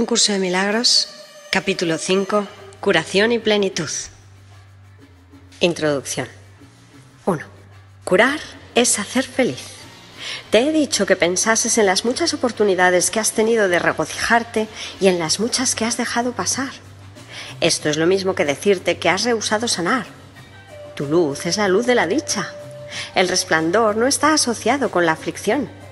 Un curso de milagros, capítulo 5, curación y plenitud. Introducción. 1. Curar es hacer feliz. Te he dicho que pensases en las muchas oportunidades que has tenido de regocijarte y en las muchas que has dejado pasar. Esto es lo mismo que decirte que has rehusado sanar. Tu luz es la luz de la dicha. El resplandor no está asociado con la aflicción.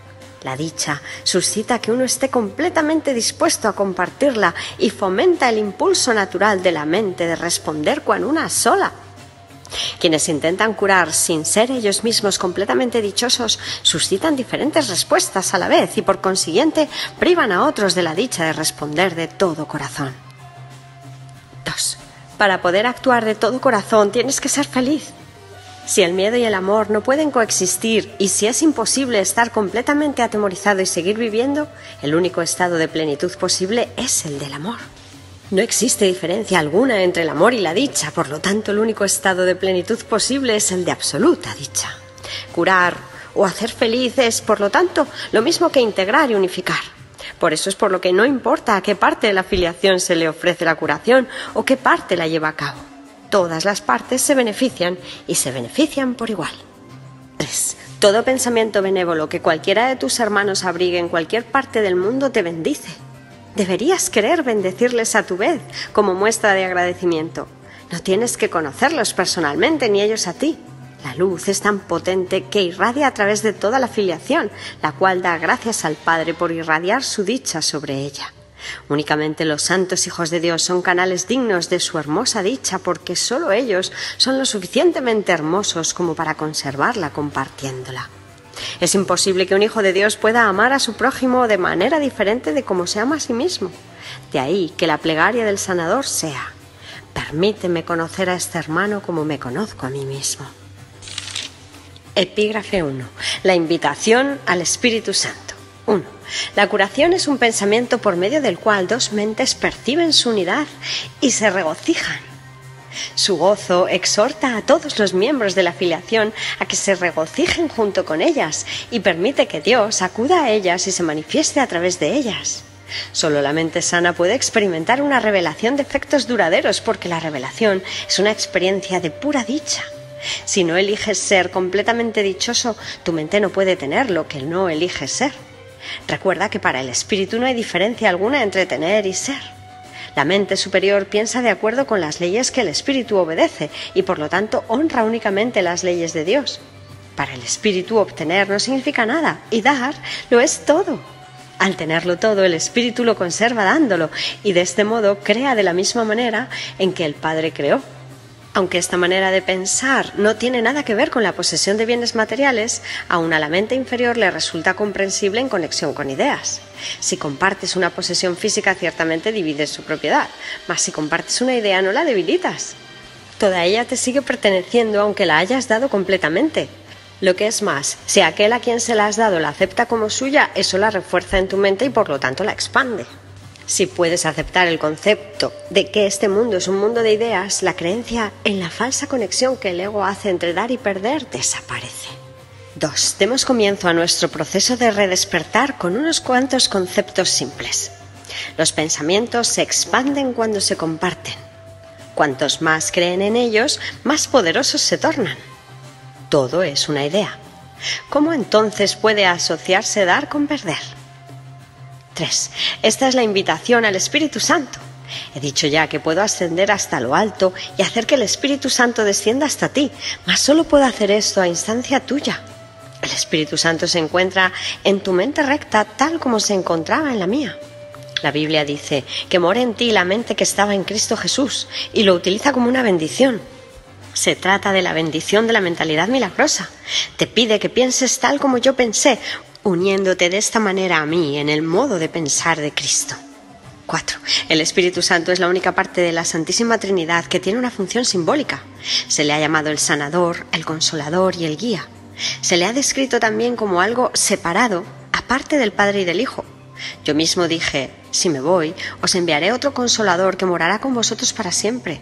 La dicha suscita que uno esté completamente dispuesto a compartirla y fomenta el impulso natural de la mente de responder con una sola. Quienes intentan curar sin ser ellos mismos completamente dichosos suscitan diferentes respuestas a la vez y por consiguiente privan a otros de la dicha de responder de todo corazón. 2. Para poder actuar de todo corazón tienes que ser feliz. Si el miedo y el amor no pueden coexistir y si es imposible estar completamente atemorizado y seguir viviendo, el único estado de plenitud posible es el del amor. No existe diferencia alguna entre el amor y la dicha, por lo tanto el único estado de plenitud posible es el de absoluta dicha. Curar o hacer feliz es, por lo tanto, lo mismo que integrar y unificar. Por eso es por lo que no importa a qué parte de la filiación se le ofrece la curación o qué parte la lleva a cabo. Todas las partes se benefician y se benefician por igual. 3. Todo pensamiento benévolo que cualquiera de tus hermanos abrigue en cualquier parte del mundo te bendice. Deberías querer bendecirles a tu vez como muestra de agradecimiento. No tienes que conocerlos personalmente ni ellos a ti. La luz es tan potente que irradia a través de toda la filiación, la cual da gracias al Padre por irradiar su dicha sobre ella. Únicamente los santos hijos de Dios son canales dignos de su hermosa dicha porque solo ellos son lo suficientemente hermosos como para conservarla compartiéndola. Es imposible que un hijo de Dios pueda amar a su prójimo de manera diferente de como se ama a sí mismo. De ahí que la plegaria del sanador sea: permíteme conocer a este hermano como me conozco a mí mismo. Epígrafe 1. La invitación al Espíritu Santo. 1. La curación es un pensamiento por medio del cual dos mentes perciben su unidad y se regocijan. Su gozo exhorta a todos los miembros de la filiación a que se regocijen junto con ellas y permite que Dios acuda a ellas y se manifieste a través de ellas. Solo la mente sana puede experimentar una revelación de efectos duraderos porque la revelación es una experiencia de pura dicha. Si no eliges ser completamente dichoso, tu mente no puede tener lo que no eliges ser. Recuerda que para el espíritu no hay diferencia alguna entre tener y ser. La mente superior piensa de acuerdo con las leyes que el espíritu obedece y por lo tanto honra únicamente las leyes de Dios. Para el espíritu obtener no significa nada y dar lo es todo. Al tenerlo todo, el espíritu lo conserva dándolo y de este modo crea de la misma manera en que el Padre creó. Aunque esta manera de pensar no tiene nada que ver con la posesión de bienes materiales, aún a la mente inferior le resulta comprensible en conexión con ideas. Si compartes una posesión física, ciertamente divides su propiedad, mas si compartes una idea no la debilitas. Toda ella te sigue perteneciendo aunque la hayas dado completamente. Lo que es más, si aquel a quien se la has dado la acepta como suya, eso la refuerza en tu mente y por lo tanto la expande. Si puedes aceptar el concepto de que este mundo es un mundo de ideas, la creencia en la falsa conexión que el ego hace entre dar y perder desaparece. 2. Demos comienzo a nuestro proceso de redespertar con unos cuantos conceptos simples. Los pensamientos se expanden cuando se comparten. Cuantos más creen en ellos, más poderosos se tornan. Todo es una idea. ¿Cómo entonces puede asociarse dar con perder? 3. Esta es la invitación al Espíritu Santo. He dicho ya que puedo ascender hasta lo alto y hacer que el Espíritu Santo descienda hasta ti, mas solo puedo hacer esto a instancia tuya. El Espíritu Santo se encuentra en tu mente recta tal como se encontraba en la mía. La Biblia dice que mora en ti la mente que estaba en Cristo Jesús y lo utiliza como una bendición. Se trata de la bendición de la mentalidad milagrosa. Te pide que pienses tal como yo pensé, uniéndote de esta manera a mí en el modo de pensar de Cristo. 4. El Espíritu Santo es la única parte de la Santísima Trinidad que tiene una función simbólica. Se le ha llamado el sanador, el consolador y el guía. Se le ha descrito también como algo separado, aparte del Padre y del Hijo. Yo mismo dije: si me voy, os enviaré otro consolador que morará con vosotros para siempre.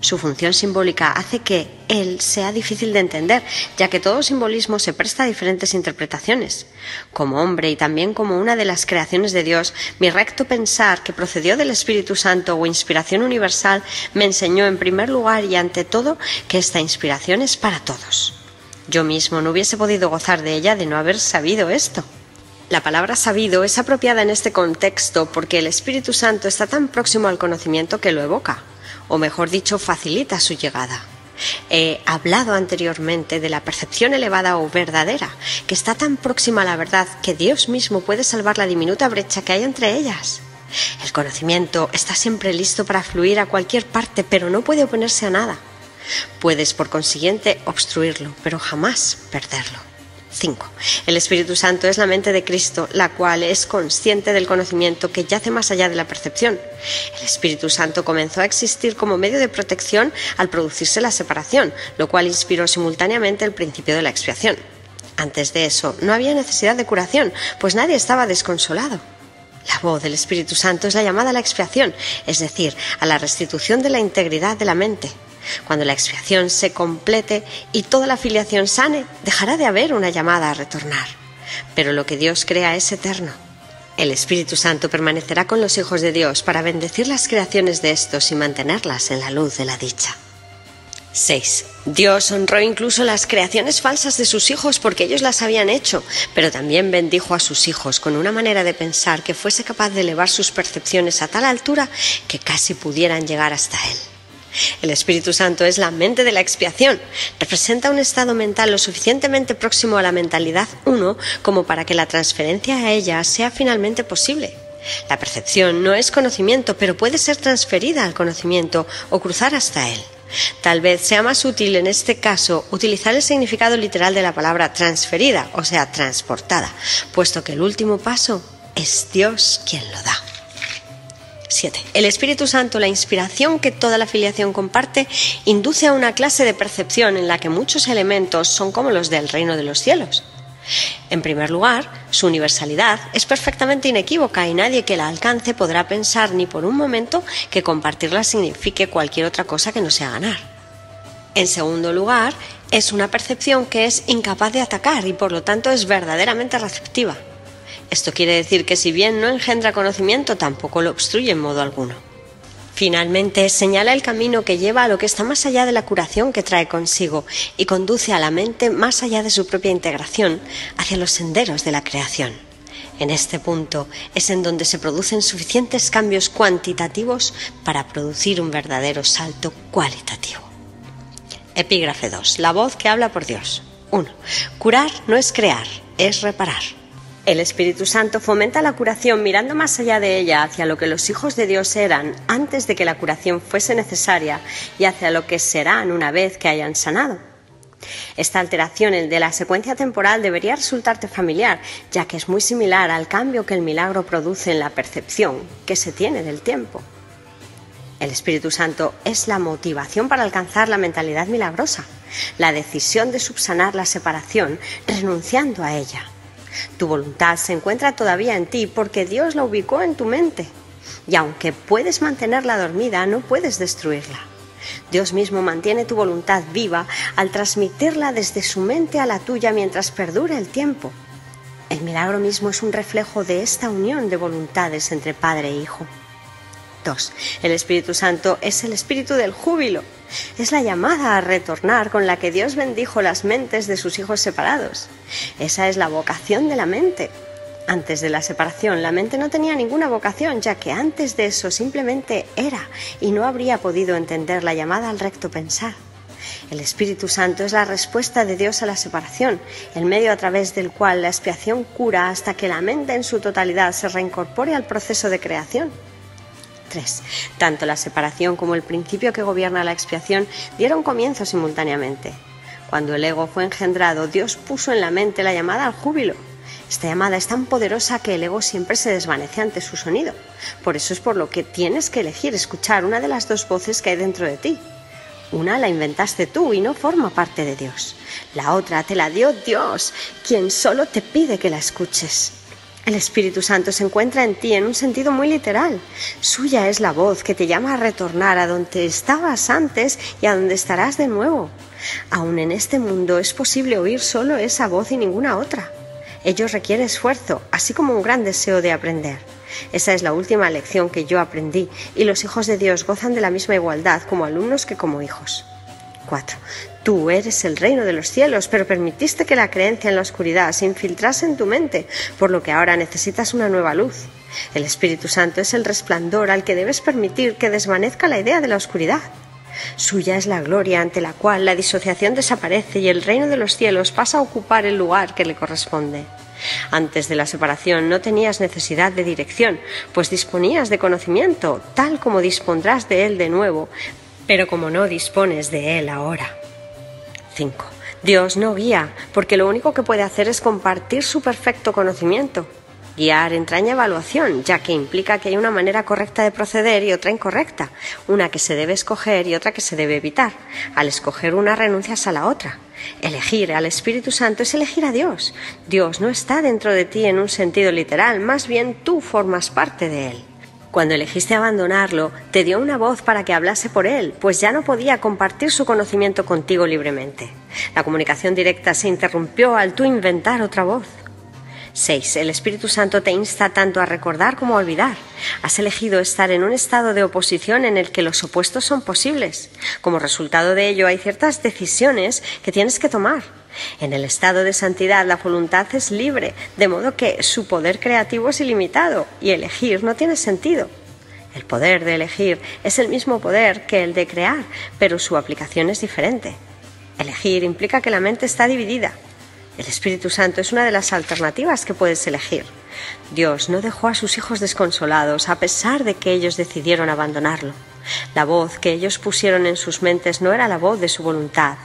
Su función simbólica hace que él sea difícil de entender, ya que todo simbolismo se presta a diferentes interpretaciones. Como hombre y también como una de las creaciones de Dios, mi recto pensar, que procedió del Espíritu Santo o inspiración universal, me enseñó en primer lugar y ante todo que esta inspiración es para todos. Yo mismo no hubiese podido gozar de ella de no haber sabido esto. La palabra sabido es apropiada en este contexto porque el Espíritu Santo está tan próximo al conocimiento que lo evoca, o mejor dicho, facilita su llegada. He hablado anteriormente de la percepción elevada o verdadera, que está tan próxima a la verdad que Dios mismo puede salvar la diminuta brecha que hay entre ellas. El conocimiento está siempre listo para fluir a cualquier parte, pero no puede oponerse a nada. Puedes, por consiguiente, obstruirlo, pero jamás perderlo. 5. El Espíritu Santo es la mente de Cristo, la cual es consciente del conocimiento que yace más allá de la percepción. El Espíritu Santo comenzó a existir como medio de protección al producirse la separación, lo cual inspiró simultáneamente el principio de la expiación. Antes de eso, no había necesidad de curación, pues nadie estaba desconsolado. La voz del Espíritu Santo es la llamada a la expiación, es decir, a la restitución de la integridad de la mente. Cuando la expiación se complete y toda la filiación sane, dejará de haber una llamada a retornar. Pero lo que Dios crea es eterno. El Espíritu Santo permanecerá con los hijos de Dios para bendecir las creaciones de estos y mantenerlas en la luz de la dicha. 6. Dios honró incluso las creaciones falsas de sus hijos porque ellos las habían hecho, pero también bendijo a sus hijos con una manera de pensar que fuese capaz de elevar sus percepciones a tal altura que casi pudieran llegar hasta Él. El Espíritu Santo es la mente de la expiación. Representa un estado mental lo suficientemente próximo a la mentalidad uno como para que la transferencia a ella sea finalmente posible. La percepción no es conocimiento, pero puede ser transferida al conocimiento o cruzar hasta él. Tal vez sea más útil en este caso utilizar el significado literal de la palabra transferida, o sea, transportada, puesto que el último paso es Dios quien lo da. 7. El Espíritu Santo, la inspiración que toda la filiación comparte, induce a una clase de percepción en la que muchos elementos son como los del reino de los cielos. En primer lugar, su universalidad es perfectamente inequívoca y nadie que la alcance podrá pensar ni por un momento que compartirla signifique cualquier otra cosa que no sea ganar. En segundo lugar, es una percepción que es incapaz de atacar y por lo tanto es verdaderamente receptiva. Esto quiere decir que si bien no engendra conocimiento, tampoco lo obstruye en modo alguno. Finalmente, señala el camino que lleva a lo que está más allá de la curación que trae consigo y conduce a la mente más allá de su propia integración hacia los senderos de la creación. En este punto es en donde se producen suficientes cambios cuantitativos para producir un verdadero salto cualitativo. Epígrafe 2. La voz que habla por Dios. 1. Curar no es crear, es reparar. El Espíritu Santo fomenta la curación mirando más allá de ella hacia lo que los hijos de Dios eran antes de que la curación fuese necesaria y hacia lo que serán una vez que hayan sanado. Esta alteración de la secuencia temporal debería resultarte familiar, ya que es muy similar al cambio que el milagro produce en la percepción que se tiene del tiempo. El Espíritu Santo es la motivación para alcanzar la mentalidad milagrosa, la decisión de subsanar la separación renunciando a ella. Tu voluntad se encuentra todavía en ti porque Dios la ubicó en tu mente. Y aunque puedes mantenerla dormida, no puedes destruirla. Dios mismo mantiene tu voluntad viva al transmitirla desde su mente a la tuya mientras perdura el tiempo. El milagro mismo es un reflejo de esta unión de voluntades entre Padre e Hijo. 2. El Espíritu Santo es el espíritu del júbilo. Es la llamada a retornar con la que Dios bendijo las mentes de sus hijos separados. Esa es la vocación de la mente. Antes de la separación, la mente no tenía ninguna vocación, ya que antes de eso simplemente era y no habría podido entender la llamada al recto pensar. El Espíritu Santo es la respuesta de Dios a la separación, el medio a través del cual la expiación cura hasta que la mente en su totalidad se reincorpore al proceso de creación. 3. Tanto la separación como el principio que gobierna la expiación dieron comienzo simultáneamente. Cuando el ego fue engendrado, Dios puso en la mente la llamada al júbilo. Esta llamada es tan poderosa que el ego siempre se desvanece ante su sonido. Por eso es por lo que tienes que elegir escuchar una de las dos voces que hay dentro de ti. Una la inventaste tú y no forma parte de Dios. La otra te la dio Dios, quien solo te pide que la escuches. El Espíritu Santo se encuentra en ti en un sentido muy literal. Suya es la voz que te llama a retornar a donde estabas antes y a donde estarás de nuevo. Aún en este mundo es posible oír solo esa voz y ninguna otra. Ello requiere esfuerzo, así como un gran deseo de aprender. Esa es la última lección que yo aprendí, y los hijos de Dios gozan de la misma igualdad como alumnos que como hijos. 4. Tú eres el reino de los cielos, pero permitiste que la creencia en la oscuridad se infiltrase en tu mente, por lo que ahora necesitas una nueva luz. El Espíritu Santo es el resplandor al que debes permitir que desvanezca la idea de la oscuridad. Suya es la gloria ante la cual la disociación desaparece y el reino de los cielos pasa a ocupar el lugar que le corresponde. Antes de la separación no tenías necesidad de dirección, pues disponías de conocimiento, tal como dispondrás de él de nuevo, pero como no dispones de él ahora. 5. Dios no guía, porque lo único que puede hacer es compartir su perfecto conocimiento. Guiar entraña evaluación, ya que implica que hay una manera correcta de proceder y otra incorrecta, una que se debe escoger y otra que se debe evitar. Al escoger una renuncias a la otra. Elegir al Espíritu Santo es elegir a Dios. Dios no está dentro de ti en un sentido literal, más bien tú formas parte de Él. Cuando elegiste abandonarlo, te dio una voz para que hablase por él, pues ya no podía compartir su conocimiento contigo libremente. La comunicación directa se interrumpió al tú inventar otra voz. 6. El Espíritu Santo te insta tanto a recordar como a olvidar. Has elegido estar en un estado de oposición en el que los opuestos son posibles. Como resultado de ello, hay ciertas decisiones que tienes que tomar. En el estado de santidad, la voluntad es libre, de modo que su poder creativo es ilimitado y elegir no tiene sentido. El poder de elegir es el mismo poder que el de crear, pero su aplicación es diferente. Elegir implica que la mente está dividida. El Espíritu Santo es una de las alternativas que puedes elegir. Dios no dejó a sus hijos desconsolados a pesar de que ellos decidieron abandonarlo. La voz que ellos pusieron en sus mentes no era la voz de su voluntad,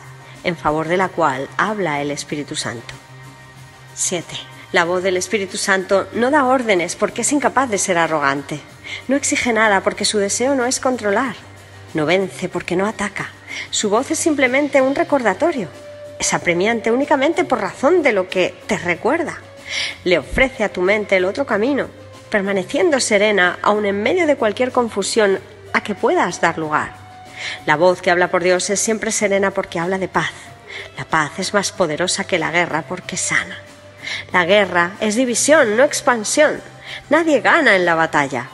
en favor de la cual habla el Espíritu Santo. 7. La voz del Espíritu Santo no da órdenes porque es incapaz de ser arrogante. No exige nada porque su deseo no es controlar. No vence porque no ataca. Su voz es simplemente un recordatorio. Es apremiante únicamente por razón de lo que te recuerda. Le ofrece a tu mente el otro camino, permaneciendo serena aun en medio de cualquier confusión a que puedas dar lugar. La voz que habla por Dios es siempre serena porque habla de paz. La paz es más poderosa que la guerra porque sana. La guerra es división, no expansión. Nadie gana en la batalla.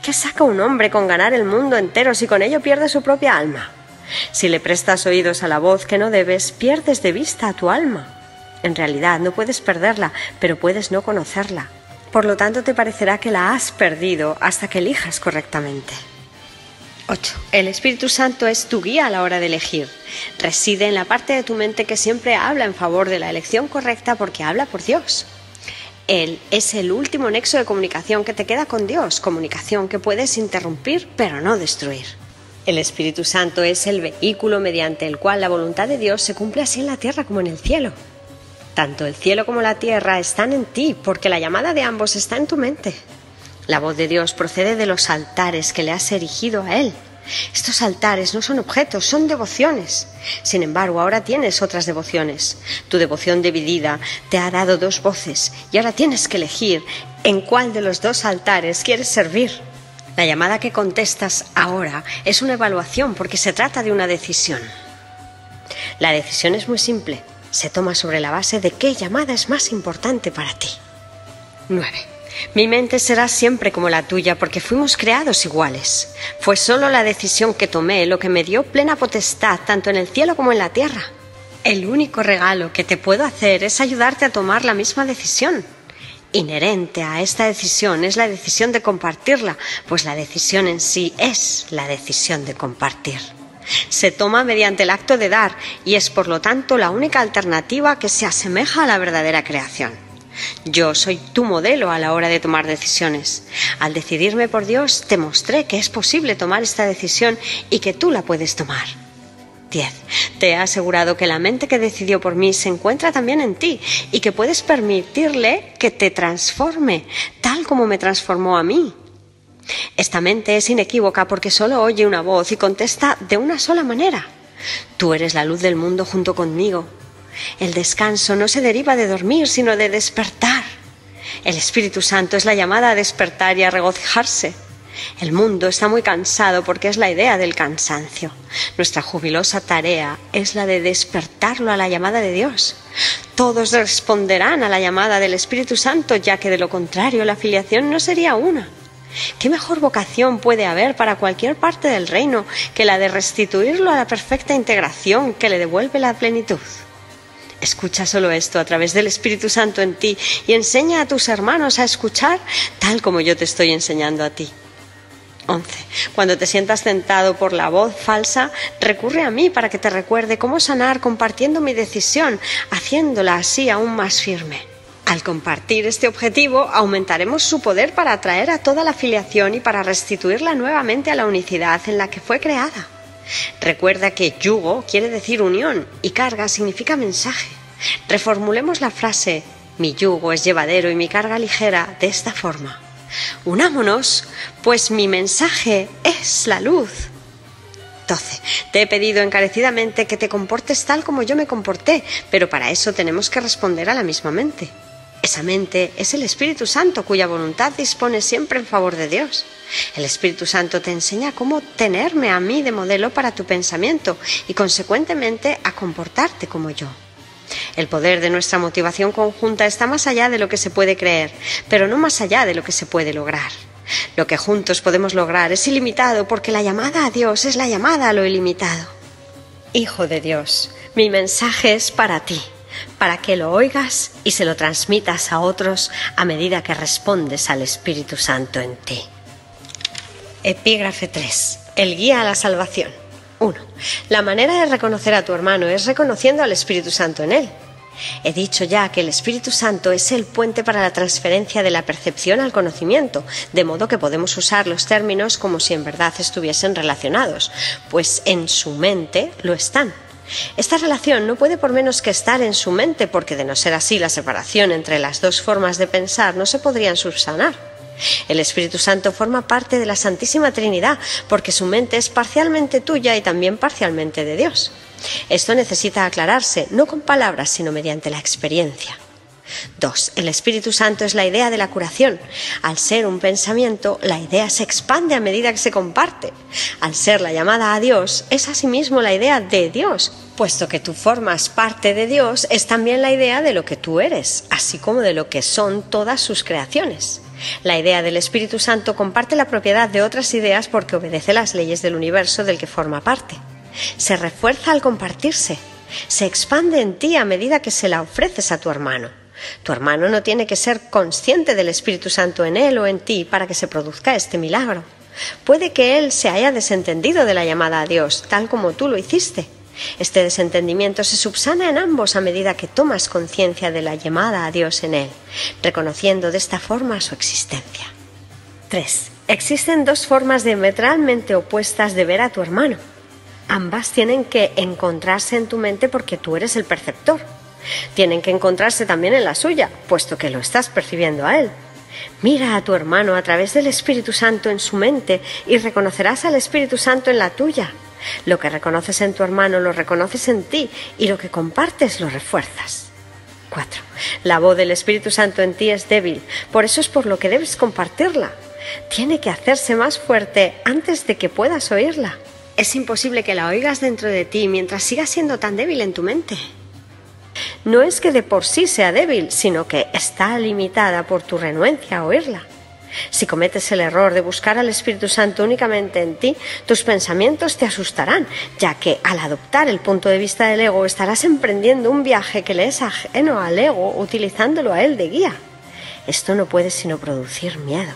¿Qué saca un hombre con ganar el mundo entero si con ello pierde su propia alma? Si le prestas oídos a la voz que no debes, pierdes de vista a tu alma. En realidad no puedes perderla, pero puedes no conocerla. Por lo tanto, te parecerá que la has perdido hasta que elijas correctamente. 8. El Espíritu Santo es tu guía a la hora de elegir. Reside en la parte de tu mente que siempre habla en favor de la elección correcta porque habla por Dios. Él es el último nexo de comunicación que te queda con Dios, comunicación que puedes interrumpir pero no destruir. El Espíritu Santo es el vehículo mediante el cual la voluntad de Dios se cumple así en la tierra como en el cielo. Tanto el cielo como la tierra están en ti, porque la llamada de ambos está en tu mente. La voz de Dios procede de los altares que le has erigido a Él. Estos altares no son objetos, son devociones. Sin embargo, ahora tienes otras devociones. Tu devoción dividida te ha dado dos voces y ahora tienes que elegir en cuál de los dos altares quieres servir. La llamada que contestas ahora es una evaluación porque se trata de una decisión. La decisión es muy simple. Se toma sobre la base de qué llamada es más importante para ti. 9. Mi mente será siempre como la tuya porque fuimos creados iguales. Fue solo la decisión que tomé lo que me dio plena potestad tanto en el cielo como en la tierra. El único regalo que te puedo hacer es ayudarte a tomar la misma decisión. Inherente a esta decisión es la decisión de compartirla, pues la decisión en sí es la decisión de compartir. Se toma mediante el acto de dar y es por lo tanto la única alternativa que se asemeja a la verdadera creación. Yo soy tu modelo a la hora de tomar decisiones. Al decidirme por Dios, te mostré que es posible tomar esta decisión y que tú la puedes tomar. 10. Te he asegurado que la mente que decidió por mí se encuentra también en ti y que puedes permitirle que te transforme, tal como me transformó a mí. Esta mente es inequívoca porque solo oye una voz y contesta de una sola manera. Tú eres la luz del mundo junto conmigo. El descanso no se deriva de dormir, sino de despertar. El Espíritu Santo es la llamada a despertar y a regocijarse. El mundo está muy cansado porque es la idea del cansancio. Nuestra jubilosa tarea es la de despertarlo a la llamada de Dios. Todos responderán a la llamada del Espíritu Santo, ya que de lo contrario la filiación no sería una. ¿Qué mejor vocación puede haber para cualquier parte del reino que la de restituirlo a la perfecta integración que le devuelve la plenitud? Escucha solo esto a través del Espíritu Santo en ti y enseña a tus hermanos a escuchar tal como yo te estoy enseñando a ti. 11. Cuando te sientas tentado por la voz falsa, recurre a mí para que te recuerde cómo sanar compartiendo mi decisión, haciéndola así aún más firme. Al compartir este objetivo, aumentaremos su poder para atraer a toda la filiación y para restituirla nuevamente a la unicidad en la que fue creada. Recuerda que yugo quiere decir unión y carga significa mensaje. Reformulemos la frase mi yugo es llevadero y mi carga ligera de esta forma. Unámonos, pues mi mensaje es la luz. 12. Te he pedido encarecidamente que te comportes tal como yo me comporté, pero para eso tenemos que responder a la misma mente. Esa mente es el Espíritu Santo, cuya voluntad dispone siempre en favor de Dios. El Espíritu Santo te enseña cómo tenerme a mí de modelo para tu pensamiento y, consecuentemente, a comportarte como yo. El poder de nuestra motivación conjunta está más allá de lo que se puede creer, pero no más allá de lo que se puede lograr. Lo que juntos podemos lograr es ilimitado porque la llamada a Dios es la llamada a lo ilimitado. Hijo de Dios, mi mensaje es para ti, para que lo oigas y se lo transmitas a otros a medida que respondes al Espíritu Santo en ti. Epígrafe 3. El guía a la salvación. 1. La manera de reconocer a tu hermano es reconociendo al Espíritu Santo en él. He dicho ya que el Espíritu Santo es el puente para la transferencia de la percepción al conocimiento, de modo que podemos usar los términos como si en verdad estuviesen relacionados, pues en su mente lo están. Esta relación no puede por menos que estar en su mente, porque de no ser así la separación entre las dos formas de pensar no se podrían subsanar. El Espíritu Santo forma parte de la Santísima Trinidad, porque su mente es parcialmente tuya y también parcialmente de Dios. Esto necesita aclararse, no con palabras, sino mediante la experiencia. 2. El Espíritu Santo es la idea de la curación. Al ser un pensamiento, la idea se expande a medida que se comparte. Al ser la llamada a Dios, es asimismo la idea de Dios. Puesto que tú formas parte de Dios, es también la idea de lo que tú eres, así como de lo que son todas sus creaciones. La idea del Espíritu Santo comparte la propiedad de otras ideas porque obedece las leyes del universo del que forma parte. Se refuerza al compartirse. Se expande en ti a medida que se la ofreces a tu hermano. Tu hermano no tiene que ser consciente del Espíritu Santo en él o en ti para que se produzca este milagro. Puede que él se haya desentendido de la llamada a Dios, tal como tú lo hiciste. Este desentendimiento se subsana en ambos a medida que tomas conciencia de la llamada a Dios en él, reconociendo de esta forma su existencia. 3. Existen dos formas diametralmente opuestas de ver a tu hermano. Ambas tienen que encontrarse en tu mente porque tú eres el perceptor. Tienen que encontrarse también en la suya, puesto que lo estás percibiendo a él. Mira a tu hermano a través del Espíritu Santo en su mente y reconocerás al Espíritu Santo en la tuya. Lo que reconoces en tu hermano lo reconoces en ti y lo que compartes lo refuerzas. 4. La voz del Espíritu Santo en ti es débil, por eso es por lo que debes compartirla. Tiene que hacerse más fuerte antes de que puedas oírla. Es imposible que la oigas dentro de ti mientras sigas siendo tan débil en tu mente. No es que de por sí sea débil, sino que está limitada por tu renuencia a oírla. Si cometes el error de buscar al Espíritu Santo únicamente en ti, tus pensamientos te asustarán, ya que al adoptar el punto de vista del ego estarás emprendiendo un viaje que le es ajeno al ego, utilizándolo a él de guía. Esto no puede sino producir miedo.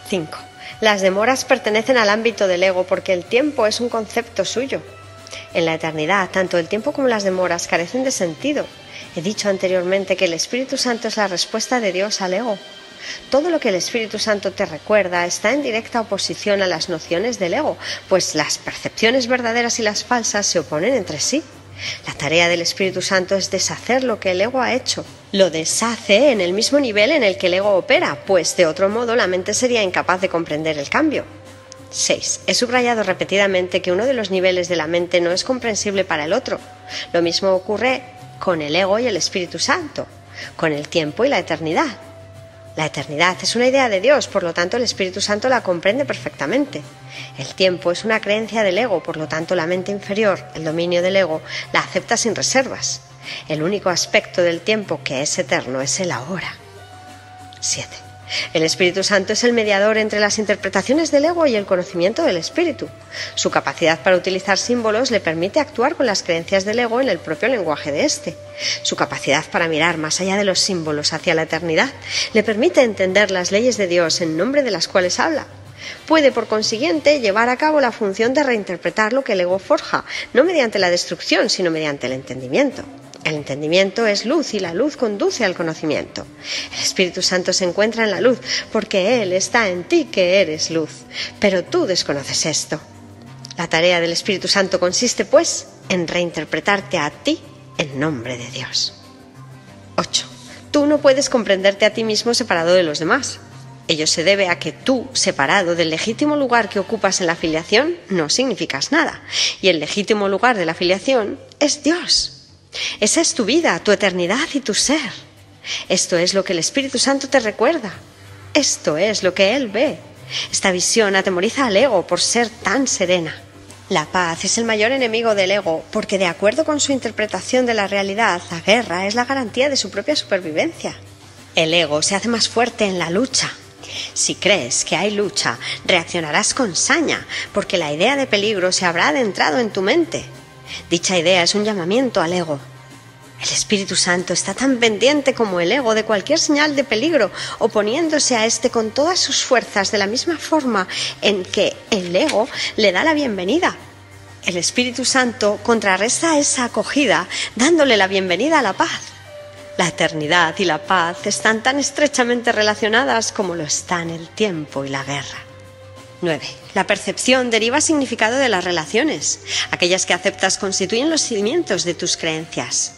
5. Las demoras pertenecen al ámbito del ego porque el tiempo es un concepto suyo. En la eternidad, tanto el tiempo como las demoras carecen de sentido. He dicho anteriormente que el Espíritu Santo es la respuesta de Dios al ego. Todo lo que el Espíritu Santo te recuerda está en directa oposición a las nociones del ego, pues las percepciones verdaderas y las falsas se oponen entre sí. La tarea del Espíritu Santo es deshacer lo que el ego ha hecho. Lo deshace en el mismo nivel en el que el ego opera, pues de otro modo la mente sería incapaz de comprender el cambio. 6. He subrayado repetidamente que uno de los niveles de la mente no es comprensible para el otro. Lo mismo ocurre con el ego y el Espíritu Santo, con el tiempo y la eternidad. La eternidad es una idea de Dios, por lo tanto el Espíritu Santo la comprende perfectamente. El tiempo es una creencia del ego, por lo tanto la mente inferior, el dominio del ego, la acepta sin reservas. El único aspecto del tiempo que es eterno es el ahora. 7. El Espíritu Santo es el mediador entre las interpretaciones del ego y el conocimiento del Espíritu. Su capacidad para utilizar símbolos le permite actuar con las creencias del ego en el propio lenguaje de éste. Su capacidad para mirar más allá de los símbolos hacia la eternidad le permite entender las leyes de Dios en nombre de las cuales habla. Puede, por consiguiente, llevar a cabo la función de reinterpretar lo que el ego forja, no mediante la destrucción, sino mediante el entendimiento. El entendimiento es luz y la luz conduce al conocimiento. El Espíritu Santo se encuentra en la luz porque Él está en ti, que eres luz. Pero tú desconoces esto. La tarea del Espíritu Santo consiste, pues, en reinterpretarte a ti en nombre de Dios. 8. Tú no puedes comprenderte a ti mismo separado de los demás. Ello se debe a que tú, separado del legítimo lugar que ocupas en la filiación, no significas nada. Y el legítimo lugar de la filiación es Dios. Esa es tu vida, tu eternidad y tu ser. Esto es lo que el Espíritu Santo te recuerda. Esto es lo que Él ve. Esta visión atemoriza al ego por ser tan serena. La paz es el mayor enemigo del ego porque, de acuerdo con su interpretación de la realidad, la guerra es la garantía de su propia supervivencia. El ego se hace más fuerte en la lucha. Si crees que hay lucha, reaccionarás con saña, porque la idea de peligro se habrá adentrado en tu mente. Dicha idea es un llamamiento al ego. El Espíritu Santo está tan pendiente como el ego de cualquier señal de peligro, oponiéndose a éste con todas sus fuerzas de la misma forma en que el ego le da la bienvenida. El Espíritu Santo contrarresta esa acogida, dándole la bienvenida a la paz. La eternidad y la paz están tan estrechamente relacionadas como lo están el tiempo y la guerra. 9. La percepción deriva significado de las relaciones. Aquellas que aceptas constituyen los cimientos de tus creencias.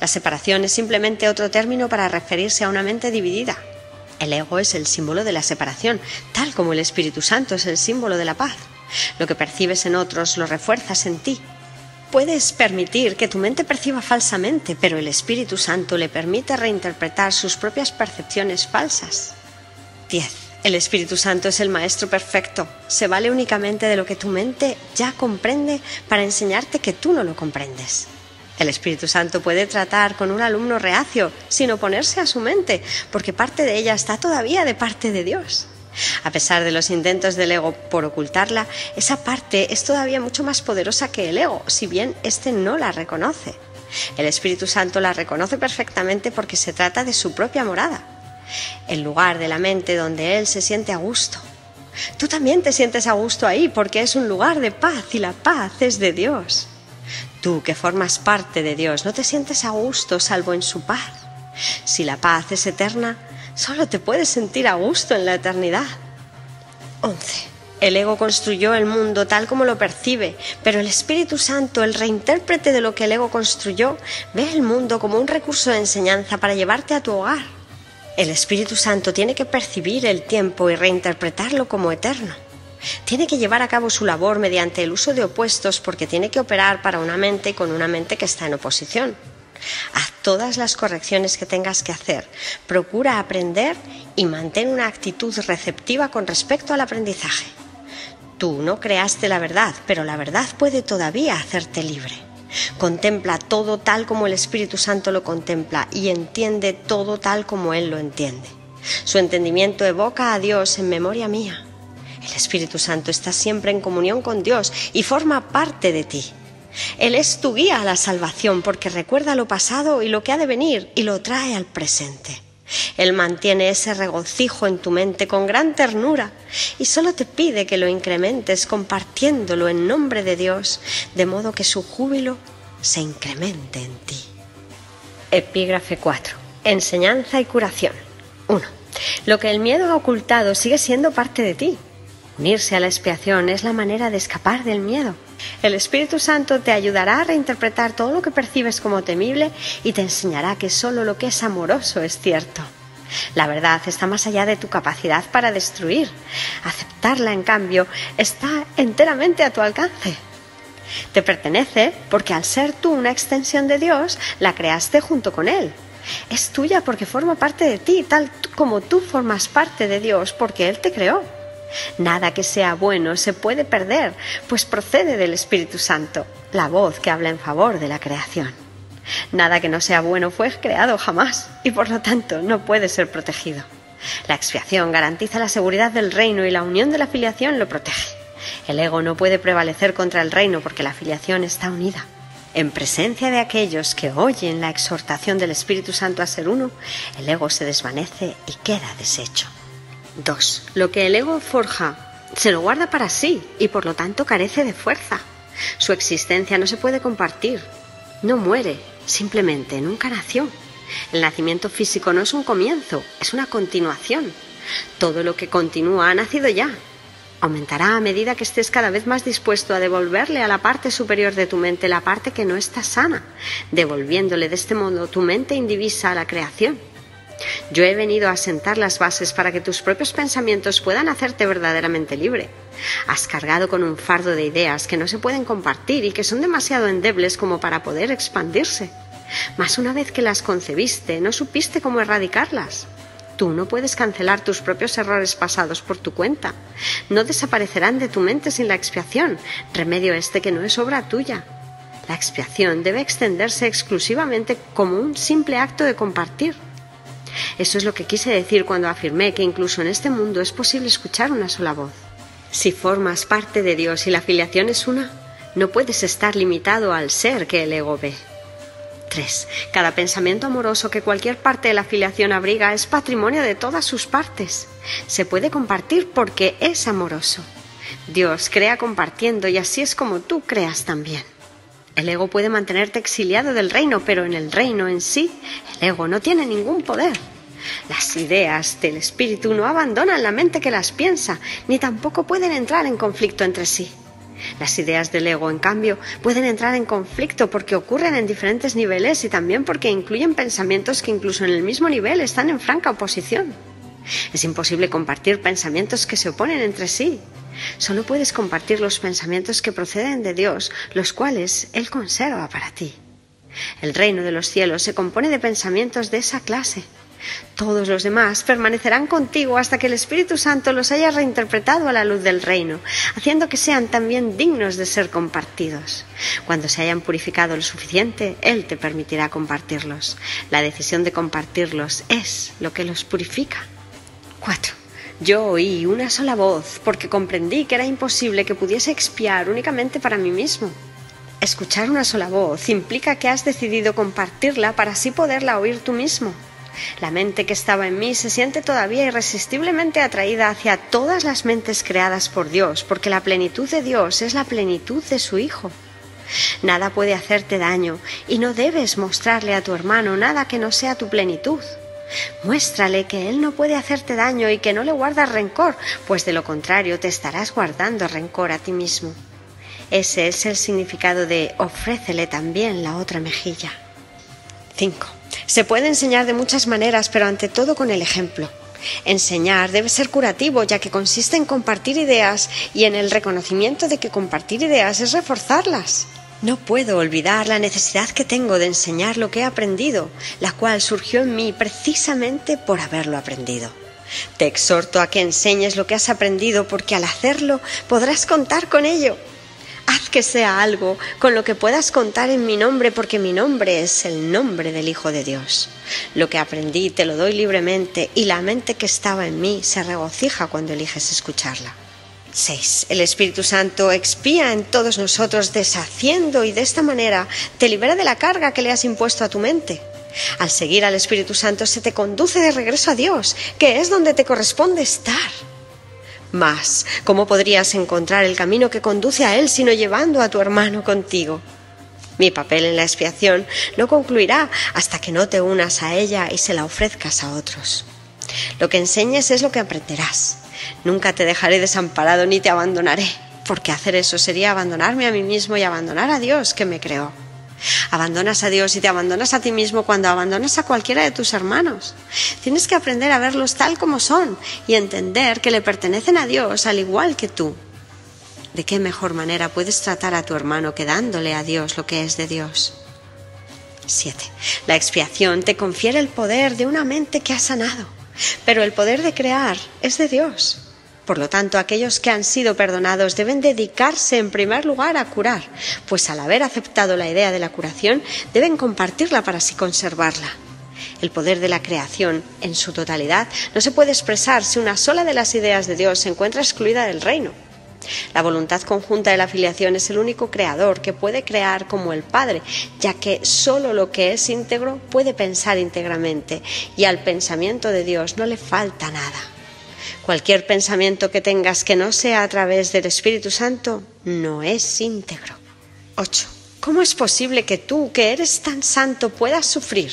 La separación es simplemente otro término para referirse a una mente dividida. El ego es el símbolo de la separación, tal como el Espíritu Santo es el símbolo de la paz. Lo que percibes en otros lo refuerzas en ti. Puedes permitir que tu mente perciba falsamente, pero el Espíritu Santo le permite reinterpretar sus propias percepciones falsas. 10. El Espíritu Santo es el Maestro perfecto. Se vale únicamente de lo que tu mente ya comprende para enseñarte que tú no lo comprendes. El Espíritu Santo puede tratar con un alumno reacio sin oponerse a su mente, porque parte de ella está todavía de parte de Dios. A pesar de los intentos del ego por ocultarla, esa parte es todavía mucho más poderosa que el ego, si bien éste no la reconoce. El Espíritu Santo la reconoce perfectamente porque se trata de su propia morada, el lugar de la mente donde Él se siente a gusto. Tú también te sientes a gusto ahí porque es un lugar de paz y la paz es de Dios. Tú, que formas parte de Dios, no te sientes a gusto salvo en su paz. Si la paz es eterna, solo te puedes sentir a gusto en la eternidad. 11. El ego construyó el mundo tal como lo percibe, pero el Espíritu Santo, el reintérprete de lo que el ego construyó, ve el mundo como un recurso de enseñanza para llevarte a tu hogar. El Espíritu Santo tiene que percibir el tiempo y reinterpretarlo como eterno. Tiene que llevar a cabo su labor mediante el uso de opuestos porque tiene que operar para una mente con una mente que está en oposición. Haz todas las correcciones que tengas que hacer. Procura aprender y mantén una actitud receptiva con respecto al aprendizaje. Tú no creaste la verdad, pero la verdad puede todavía hacerte libre. Contempla todo tal como el Espíritu Santo lo contempla y entiende todo tal como Él lo entiende. Su entendimiento evoca a Dios en memoria mía. El Espíritu Santo está siempre en comunión con Dios y forma parte de ti. Él es tu guía a la salvación porque recuerda lo pasado y lo que ha de venir y lo trae al presente. Él mantiene ese regocijo en tu mente con gran ternura y solo te pide que lo incrementes compartiéndolo en nombre de Dios, de modo que su júbilo se incremente en ti. Epígrafe 4. Enseñanza y curación. 1. Lo que el miedo ha ocultado sigue siendo parte de ti. Unirse a la expiación es la manera de escapar del miedo. El Espíritu Santo te ayudará a reinterpretar todo lo que percibes como temible y te enseñará que solo lo que es amoroso es cierto. La verdad está más allá de tu capacidad para destruir. Aceptarla, en cambio, está enteramente a tu alcance. Te pertenece porque al ser tú una extensión de Dios, la creaste junto con Él. Es tuya porque forma parte de ti, tal como tú formas parte de Dios porque Él te creó. Nada que sea bueno se puede perder, pues procede del Espíritu Santo, la voz que habla en favor de la creación. Nada que no sea bueno fue creado jamás y por lo tanto no puede ser protegido. La expiación garantiza la seguridad del reino y la unión de la filiación lo protege. El ego no puede prevalecer contra el reino porque la filiación está unida. En presencia de aquellos que oyen la exhortación del Espíritu Santo a ser uno, el ego se desvanece y queda deshecho. 2. Lo que el ego forja se lo guarda para sí y por lo tanto carece de fuerza. Su existencia no se puede compartir. No muere, simplemente nunca nació. El nacimiento físico no es un comienzo, es una continuación. Todo lo que continúa ha nacido ya. Aumentará a medida que estés cada vez más dispuesto a devolverle a la parte superior de tu mente la parte que no está sana, devolviéndole de este modo tu mente indivisa a la creación. Yo he venido a sentar las bases para que tus propios pensamientos puedan hacerte verdaderamente libre. Has cargado con un fardo de ideas que no se pueden compartir y que son demasiado endebles como para poder expandirse. Mas una vez que las concebiste, no supiste cómo erradicarlas. Tú no puedes cancelar tus propios errores pasados por tu cuenta. No desaparecerán de tu mente sin la expiación, remedio este que no es obra tuya. La expiación debe extenderse exclusivamente como un simple acto de compartir. Eso es lo que quise decir cuando afirmé que incluso en este mundo es posible escuchar una sola voz. Si formas parte de Dios y la filiación es una, no puedes estar limitado al ser que el ego ve. 3. Cada pensamiento amoroso que cualquier parte de la filiación abriga es patrimonio de todas sus partes. Se puede compartir porque es amoroso. Dios crea compartiendo y así es como tú creas también. El ego puede mantenerte exiliado del reino, pero en el reino en sí, el ego no tiene ningún poder. Las ideas del espíritu no abandonan la mente que las piensa, ni tampoco pueden entrar en conflicto entre sí. Las ideas del ego, en cambio, pueden entrar en conflicto porque ocurren en diferentes niveles y también porque incluyen pensamientos que incluso en el mismo nivel están en franca oposición. Es imposible compartir pensamientos que se oponen entre sí. Solo puedes compartir los pensamientos que proceden de Dios, los cuales Él conserva para ti. El reino de los cielos se compone de pensamientos de esa clase. Todos los demás permanecerán contigo hasta que el Espíritu Santo los haya reinterpretado a la luz del reino, haciendo que sean también dignos de ser compartidos. Cuando se hayan purificado lo suficiente, Él te permitirá compartirlos. La decisión de compartirlos es lo que los purifica. 4. Yo oí una sola voz porque comprendí que era imposible que pudiese expiar únicamente para mí mismo. Escuchar una sola voz implica que has decidido compartirla para así poderla oír tú mismo. La mente que estaba en mí se siente todavía irresistiblemente atraída hacia todas las mentes creadas por Dios, porque la plenitud de Dios es la plenitud de su Hijo. Nada puede hacerte daño y no debes mostrarle a tu hermano nada que no sea tu plenitud. Muéstrale que él no puede hacerte daño y que no le guardas rencor, pues de lo contrario te estarás guardando rencor a ti mismo. Ese es el significado de ofrécele también la otra mejilla. 5. Se puede enseñar de muchas maneras, pero ante todo con el ejemplo. Enseñar debe ser curativo, ya que consiste en compartir ideas y en el reconocimiento de que compartir ideas es reforzarlas. No puedo olvidar la necesidad que tengo de enseñar lo que he aprendido, la cual surgió en mí precisamente por haberlo aprendido. Te exhorto a que enseñes lo que has aprendido, porque al hacerlo podrás contar con ello. Haz que sea algo con lo que puedas contar en mi nombre, porque mi nombre es el nombre del Hijo de Dios. Lo que aprendí te lo doy libremente y la mente que estaba en mí se regocija cuando eliges escucharla. 6. El Espíritu Santo expía en todos nosotros deshaciendo y de esta manera te libera de la carga que le has impuesto a tu mente. Al seguir al Espíritu Santo se te conduce de regreso a Dios, que es donde te corresponde estar. Mas, ¿cómo podrías encontrar el camino que conduce a Él sino llevando a tu hermano contigo? Mi papel en la expiación no concluirá hasta que no te unas a ella y se la ofrezcas a otros. Lo que enseñes es lo que aprenderás. Nunca te dejaré desamparado ni te abandonaré, porque hacer eso sería abandonarme a mí mismo y abandonar a Dios que me creó. Abandonas a Dios y te abandonas a ti mismo cuando abandonas a cualquiera de tus hermanos. Tienes que aprender a verlos tal como son y entender que le pertenecen a Dios al igual que tú. ¿De qué mejor manera puedes tratar a tu hermano que dándole a Dios lo que es de Dios? 7. La expiación te confiere el poder de una mente que ha sanado, pero el poder de crear es de Dios. Por lo tanto, aquellos que han sido perdonados deben dedicarse en primer lugar a curar, pues al haber aceptado la idea de la curación, deben compartirla para así conservarla. El poder de la creación, en su totalidad, no se puede expresar si una sola de las ideas de Dios se encuentra excluida del reino. La voluntad conjunta de la filiación es el único creador que puede crear como el Padre, ya que solo lo que es íntegro puede pensar íntegramente, y al pensamiento de Dios no le falta nada. Cualquier pensamiento que tengas que no sea a través del Espíritu Santo no es íntegro. 8. ¿Cómo es posible que tú, que eres tan santo, puedas sufrir?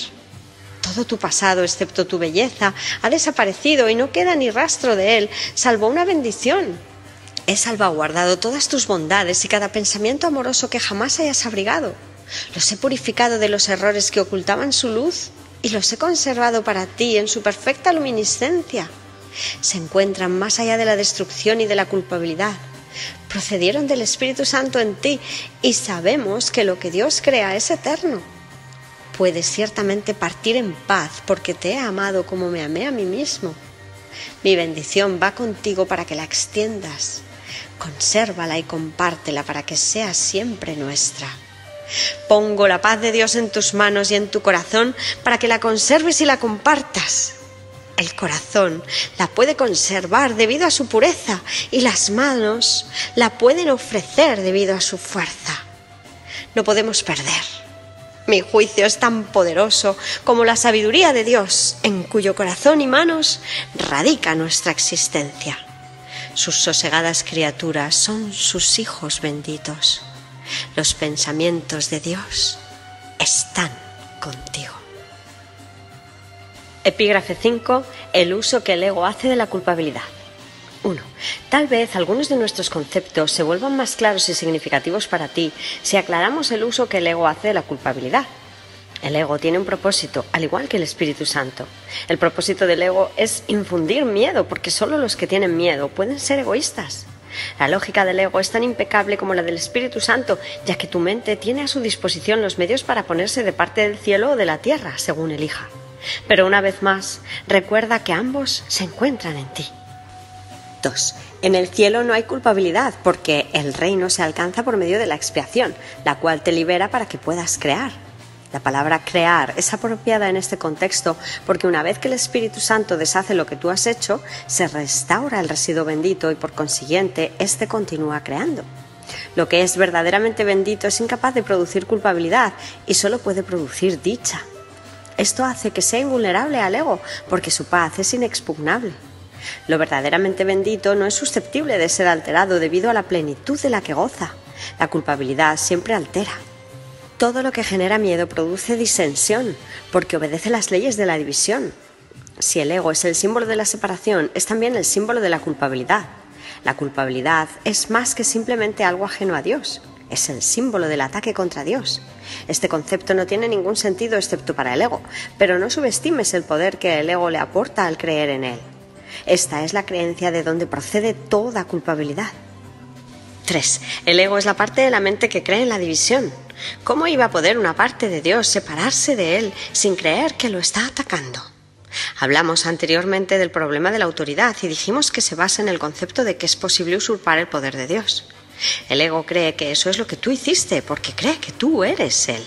Todo tu pasado, excepto tu belleza, ha desaparecido y no queda ni rastro de él, salvo una bendición. He salvaguardado todas tus bondades y cada pensamiento amoroso que jamás hayas abrigado. Los he purificado de los errores que ocultaban su luz y los he conservado para ti en su perfecta luminiscencia. Se encuentran más allá de la destrucción y de la culpabilidad. Procedieron del Espíritu Santo en ti y sabemos que lo que Dios crea es eterno. Puedes ciertamente partir en paz porque te he amado como me amé a mí mismo. Mi bendición va contigo para que la extiendas. Consérvala y compártela para que sea siempre nuestra. Pongo la paz de Dios en tus manos y en tu corazón para que la conserves y la compartas. El corazón la puede conservar debido a su pureza y las manos la pueden ofrecer debido a su fuerza. No podemos perder. Mi juicio es tan poderoso como la sabiduría de Dios, en cuyo corazón y manos radica nuestra existencia. Sus sosegadas criaturas son sus hijos benditos. Los pensamientos de Dios están contigo. Epígrafe 5. El uso que el ego hace de la culpabilidad. 1. Tal vez algunos de nuestros conceptos se vuelvan más claros y significativos para ti si aclaramos el uso que el ego hace de la culpabilidad. El ego tiene un propósito, al igual que el Espíritu Santo. El propósito del ego es infundir miedo, porque solo los que tienen miedo pueden ser egoístas. La lógica del ego es tan impecable como la del Espíritu Santo, ya que tu mente tiene a su disposición los medios para ponerse de parte del cielo o de la tierra, según elija. Pero una vez más, recuerda que ambos se encuentran en ti. 2. En el cielo no hay culpabilidad, porque el reino se alcanza por medio de la expiación, la cual te libera para que puedas crear. La palabra crear es apropiada en este contexto porque una vez que el Espíritu Santo deshace lo que tú has hecho, se restaura el residuo bendito y por consiguiente, éste continúa creando. Lo que es verdaderamente bendito es incapaz de producir culpabilidad y solo puede producir dicha. Esto hace que sea invulnerable al ego porque su paz es inexpugnable. Lo verdaderamente bendito no es susceptible de ser alterado debido a la plenitud de la que goza. La culpabilidad siempre altera. Todo lo que genera miedo produce disensión, porque obedece las leyes de la división. Si el ego es el símbolo de la separación, es también el símbolo de la culpabilidad. La culpabilidad es más que simplemente algo ajeno a Dios. Es el símbolo del ataque contra Dios. Este concepto no tiene ningún sentido excepto para el ego, pero no subestimes el poder que el ego le aporta al creer en él. Esta es la creencia de donde procede toda culpabilidad. 3. El ego es la parte de la mente que cree en la división. ¿Cómo iba a poder una parte de Dios separarse de él sin creer que lo está atacando? Hablamos anteriormente del problema de la autoridad y dijimos que se basa en el concepto de que es posible usurpar el poder de Dios. El ego cree que eso es lo que tú hiciste porque cree que tú eres él.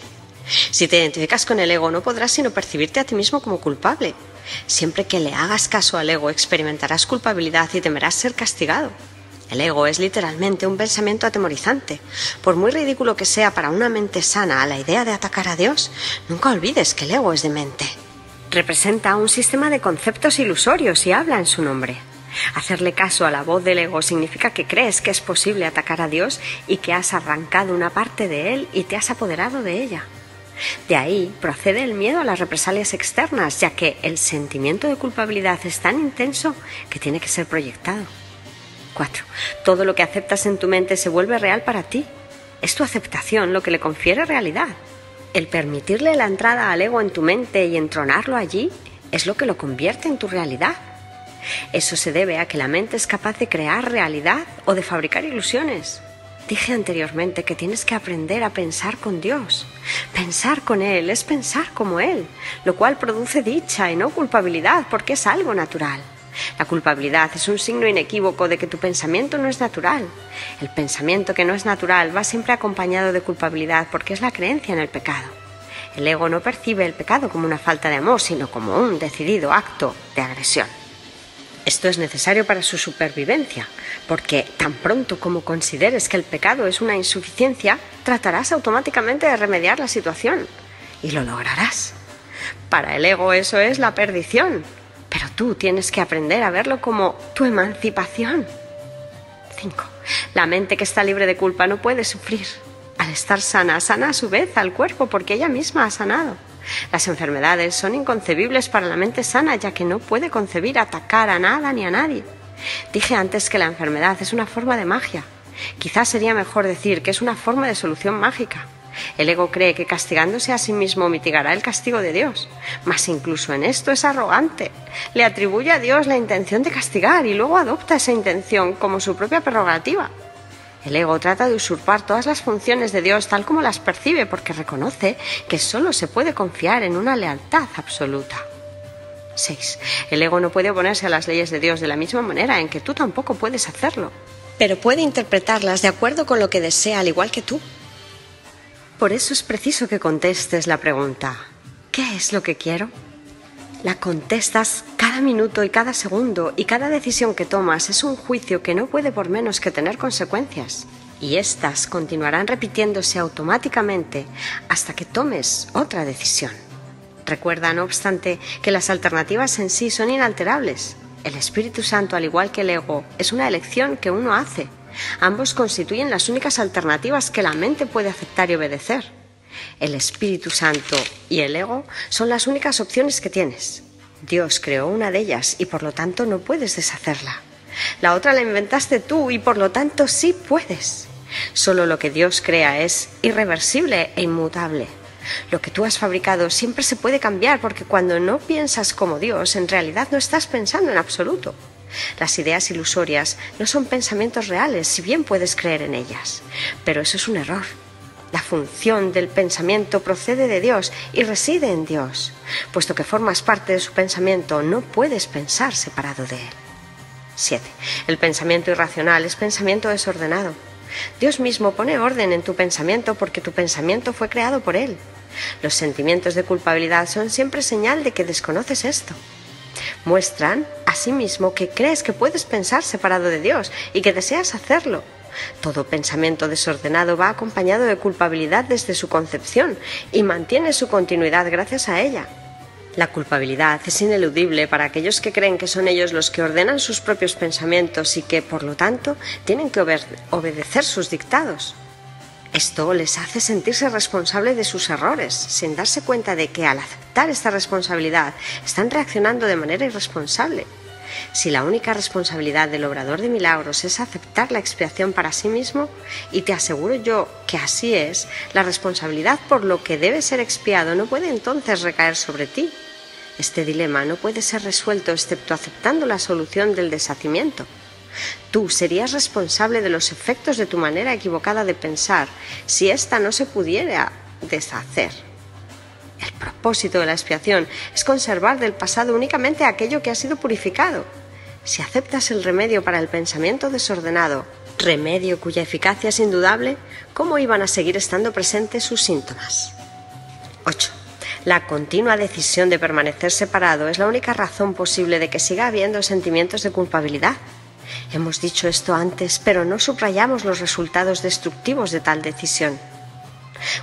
Si te identificas con el ego no podrás sino percibirte a ti mismo como culpable. Siempre que le hagas caso al ego experimentarás culpabilidad y temerás ser castigado. El ego es literalmente un pensamiento atemorizante. Por muy ridículo que sea para una mente sana la idea de atacar a Dios, nunca olvides que el ego es demente. Representa un sistema de conceptos ilusorios y habla en su nombre. Hacerle caso a la voz del ego significa que crees que es posible atacar a Dios y que has arrancado una parte de él y te has apoderado de ella. De ahí procede el miedo a las represalias externas, ya que el sentimiento de culpabilidad es tan intenso que tiene que ser proyectado. 4. Todo lo que aceptas en tu mente se vuelve real para ti. Es tu aceptación lo que le confiere realidad. El permitirle la entrada al ego en tu mente y entronarlo allí es lo que lo convierte en tu realidad. Eso se debe a que la mente es capaz de crear realidad o de fabricar ilusiones. Dije anteriormente que tienes que aprender a pensar con Dios. Pensar con Él es pensar como Él, lo cual produce dicha y no culpabilidad, porque es algo natural. La culpabilidad es un signo inequívoco de que tu pensamiento no es natural. El pensamiento que no es natural va siempre acompañado de culpabilidad porque es la creencia en el pecado. El ego no percibe el pecado como una falta de amor, sino como un decidido acto de agresión. Esto es necesario para su supervivencia, porque tan pronto como consideres que el pecado es una insuficiencia, tratarás automáticamente de remediar la situación y lo lograrás. Para el ego eso es la perdición, pero tú tienes que aprender a verlo como tu emancipación. 5. La mente que está libre de culpa no puede sufrir. Al estar sana, sana a su vez al cuerpo porque ella misma ha sanado. Las enfermedades son inconcebibles para la mente sana, ya que no puede concebir atacar a nada ni a nadie. Dije antes que la enfermedad es una forma de magia. Quizás sería mejor decir que es una forma de solución mágica. El ego cree que castigándose a sí mismo mitigará el castigo de Dios, mas incluso en esto es arrogante. Le atribuye a Dios la intención de castigar y luego adopta esa intención como su propia prerrogativa. El ego trata de usurpar todas las funciones de Dios tal como las percibe porque reconoce que solo se puede confiar en una lealtad absoluta. 6. El ego no puede oponerse a las leyes de Dios de la misma manera en que tú tampoco puedes hacerlo, pero puede interpretarlas de acuerdo con lo que desea al igual que tú. Por eso es preciso que contestes la pregunta: ¿qué es lo que quiero? La contestas cada minuto y cada segundo, y cada decisión que tomas es un juicio que no puede por menos que tener consecuencias. Y éstas continuarán repitiéndose automáticamente hasta que tomes otra decisión. Recuerda, no obstante, que las alternativas en sí son inalterables. El Espíritu Santo, al igual que el ego, es una elección que uno hace. Ambos constituyen las únicas alternativas que la mente puede aceptar y obedecer. El Espíritu Santo y el ego son las únicas opciones que tienes. Dios creó una de ellas y por lo tanto no puedes deshacerla. La otra la inventaste tú y por lo tanto sí puedes. Solo lo que Dios crea es irreversible e inmutable. Lo que tú has fabricado siempre se puede cambiar porque cuando no piensas como Dios, en realidad no estás pensando en absoluto. Las ideas ilusorias no son pensamientos reales, si bien puedes creer en ellas. Pero eso es un error. La función del pensamiento procede de Dios y reside en Dios. Puesto que formas parte de su pensamiento, no puedes pensar separado de él. 7. El pensamiento irracional es pensamiento desordenado. Dios mismo pone orden en tu pensamiento porque tu pensamiento fue creado por él. Los sentimientos de culpabilidad son siempre señal de que desconoces esto. Muestran, asimismo, que crees que puedes pensar separado de Dios y que deseas hacerlo. Todo pensamiento desordenado va acompañado de culpabilidad desde su concepción y mantiene su continuidad gracias a ella. La culpabilidad es ineludible para aquellos que creen que son ellos los que ordenan sus propios pensamientos y que, por lo tanto, tienen que obedecer sus dictados. Esto les hace sentirse responsables de sus errores, sin darse cuenta de que al aceptar esta responsabilidad están reaccionando de manera irresponsable. Si la única responsabilidad del obrador de milagros es aceptar la expiación para sí mismo, y te aseguro yo que así es, la responsabilidad por lo que debe ser expiado no puede entonces recaer sobre ti. Este dilema no puede ser resuelto excepto aceptando la solución del deshacimiento. Tú serías responsable de los efectos de tu manera equivocada de pensar si ésta no se pudiera deshacer. El propósito de la expiación es conservar del pasado únicamente aquello que ha sido purificado. Si aceptas el remedio para el pensamiento desordenado, remedio cuya eficacia es indudable, ¿cómo iban a seguir estando presentes sus síntomas? 8. La continua decisión de permanecer separado es la única razón posible de que siga habiendo sentimientos de culpabilidad. Hemos dicho esto antes, pero no subrayamos los resultados destructivos de tal decisión.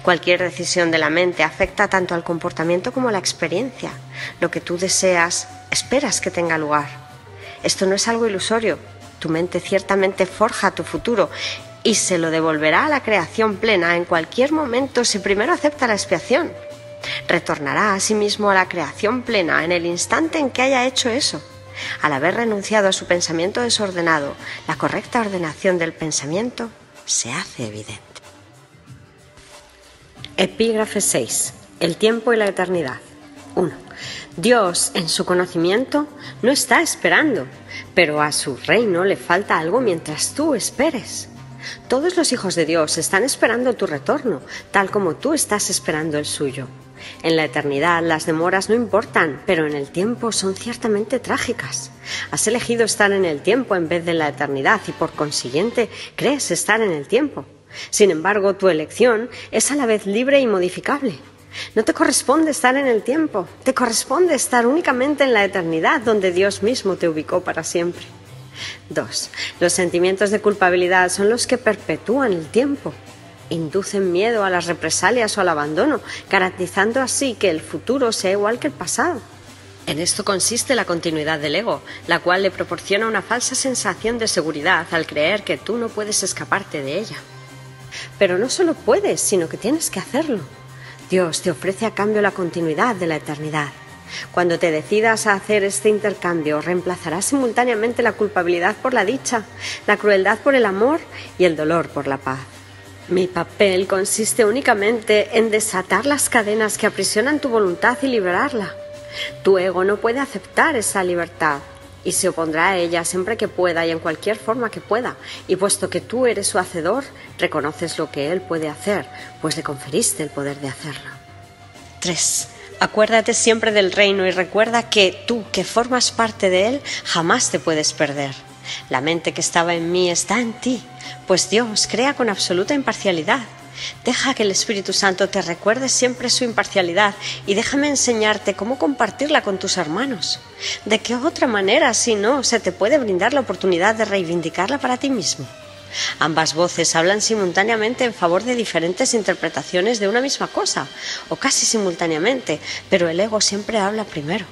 Cualquier decisión de la mente afecta tanto al comportamiento como a la experiencia. Lo que tú deseas, esperas que tenga lugar. Esto no es algo ilusorio. Tu mente ciertamente forja tu futuro y se lo devolverá a la creación plena en cualquier momento si primero acepta la expiación. Retornará a sí mismo a la creación plena en el instante en que haya hecho eso. Al haber renunciado a su pensamiento desordenado, la correcta ordenación del pensamiento se hace evidente. Epígrafe 6. El tiempo y la eternidad. 1. Dios, en su conocimiento, no está esperando, pero a su reino le falta algo mientras tú esperes. Todos los hijos de Dios están esperando tu retorno, tal como tú estás esperando el suyo. En la eternidad las demoras no importan, pero en el tiempo son ciertamente trágicas. Has elegido estar en el tiempo en vez de en la eternidad y por consiguiente crees estar en el tiempo. Sin embargo, tu elección es a la vez libre y modificable. No te corresponde estar en el tiempo, te corresponde estar únicamente en la eternidad donde Dios mismo te ubicó para siempre. 2. Los sentimientos de culpabilidad son los que perpetúan el tiempo. Inducen miedo a las represalias o al abandono, garantizando así que el futuro sea igual que el pasado. En esto consiste la continuidad del ego, la cual le proporciona una falsa sensación de seguridad al creer que tú no puedes escaparte de ella. Pero no solo puedes, sino que tienes que hacerlo. Dios te ofrece a cambio la continuidad de la eternidad. Cuando te decidas a hacer este intercambio, reemplazarás simultáneamente la culpabilidad por la dicha, la crueldad por el amor y el dolor por la paz. Mi papel consiste únicamente en desatar las cadenas que aprisionan tu voluntad y liberarla. Tu ego no puede aceptar esa libertad y se opondrá a ella siempre que pueda y en cualquier forma que pueda. Y puesto que tú eres su hacedor, reconoces lo que él puede hacer, pues le conferiste el poder de hacerlo. 3. Acuérdate siempre del reino y recuerda que tú, que formas parte de él, jamás te puedes perder. La mente que estaba en mí está en ti, pues Dios crea con absoluta imparcialidad. Deja que el Espíritu Santo te recuerde siempre su imparcialidad y déjame enseñarte cómo compartirla con tus hermanos. ¿De qué otra manera, si no, se te puede brindar la oportunidad de reivindicarla para ti mismo? Ambas voces hablan simultáneamente en favor de diferentes interpretaciones de una misma cosa, o casi simultáneamente, pero el ego siempre habla primero.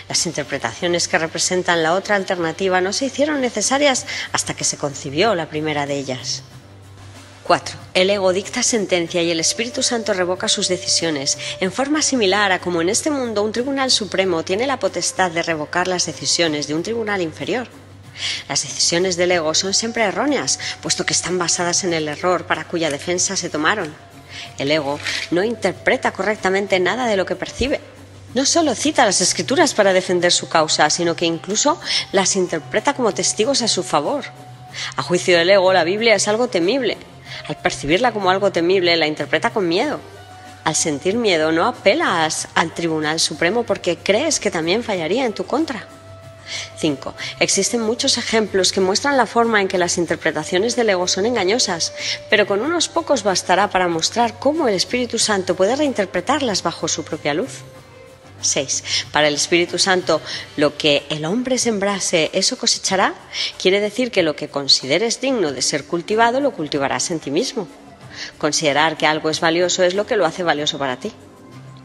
Las interpretaciones que representan la otra alternativa no se hicieron necesarias hasta que se concibió la primera de ellas. 4. El ego dicta sentencia y el Espíritu Santo revoca sus decisiones, en forma similar a como en este mundo un tribunal supremo tiene la potestad de revocar las decisiones de un tribunal inferior. Las decisiones del ego son siempre erróneas, puesto que están basadas en el error para cuya defensa se tomaron. El ego no interpreta correctamente nada de lo que percibe. No solo cita las Escrituras para defender su causa, sino que incluso las interpreta como testigos a su favor. A juicio del ego, la Biblia es algo temible. Al percibirla como algo temible, la interpreta con miedo. Al sentir miedo, no apelas al Tribunal Supremo porque crees que también fallaría en tu contra. 5. Existen muchos ejemplos que muestran la forma en que las interpretaciones del ego son engañosas, pero con unos pocos bastará para mostrar cómo el Espíritu Santo puede reinterpretarlas bajo su propia luz. 6. Para el Espíritu Santo, lo que el hombre sembrase, eso cosechará. Quiere decir que lo que consideres digno de ser cultivado, lo cultivarás en ti mismo. Considerar que algo es valioso es lo que lo hace valioso para ti.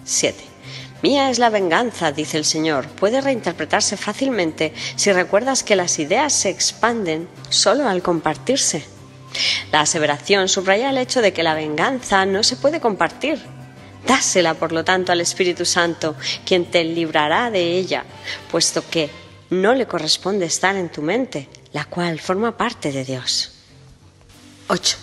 7. Mía es la venganza, dice el Señor. Puede reinterpretarse fácilmente si recuerdas que las ideas se expanden solo al compartirse. La aseveración subraya el hecho de que la venganza no se puede compartir. Dásela, por lo tanto, al Espíritu Santo, quien te librará de ella, puesto que no le corresponde estar en tu mente, la cual forma parte de Dios. 8.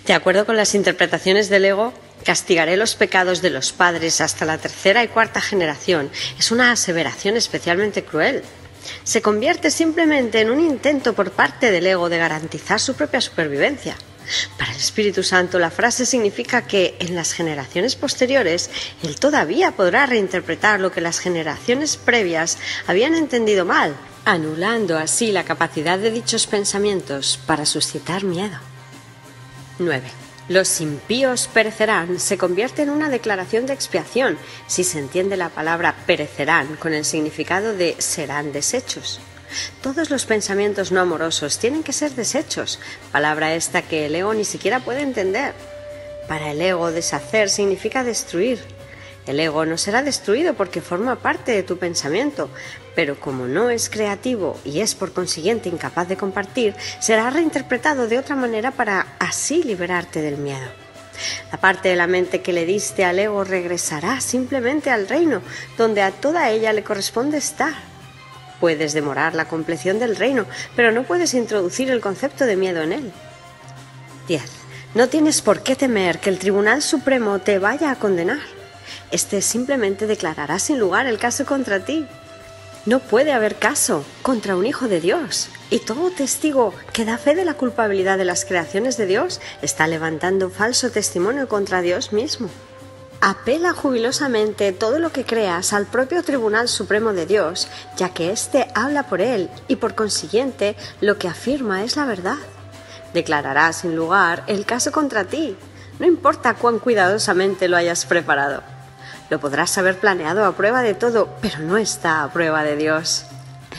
De acuerdo con las interpretaciones del ego, castigaré los pecados de los padres hasta la tercera y cuarta generación. Es una aseveración especialmente cruel. Se convierte simplemente en un intento por parte del ego de garantizar su propia supervivencia. Para el Espíritu Santo, la frase significa que en las generaciones posteriores él todavía podrá reinterpretar lo que las generaciones previas habían entendido mal, anulando así la capacidad de dichos pensamientos para suscitar miedo. 9. Los impíos perecerán se convierte en una declaración de expiación si se entiende la palabra perecerán con el significado de serán deshechos. Todos los pensamientos no amorosos tienen que ser deshechos, palabra esta que el ego ni siquiera puede entender. Para el ego, deshacer significa destruir. El ego no será destruido porque forma parte de tu pensamiento, pero como no es creativo y es por consiguiente incapaz de compartir, será reinterpretado de otra manera para así liberarte del miedo. La parte de la mente que le diste al ego regresará simplemente al reino, donde a toda ella le corresponde estar. Puedes demorar la compleción del reino, pero no puedes introducir el concepto de miedo en él. 10. No tienes por qué temer que el Tribunal Supremo te vaya a condenar. Este simplemente declarará sin lugar el caso contra ti. No puede haber caso contra un hijo de Dios, y todo testigo que da fe de la culpabilidad de las creaciones de Dios está levantando falso testimonio contra Dios mismo. Apela jubilosamente todo lo que creas al propio Tribunal Supremo de Dios, ya que éste habla por él y por consiguiente lo que afirma es la verdad. Declarará sin lugar el caso contra ti, no importa cuán cuidadosamente lo hayas preparado. Lo podrás haber planeado a prueba de todo, pero no está a prueba de Dios.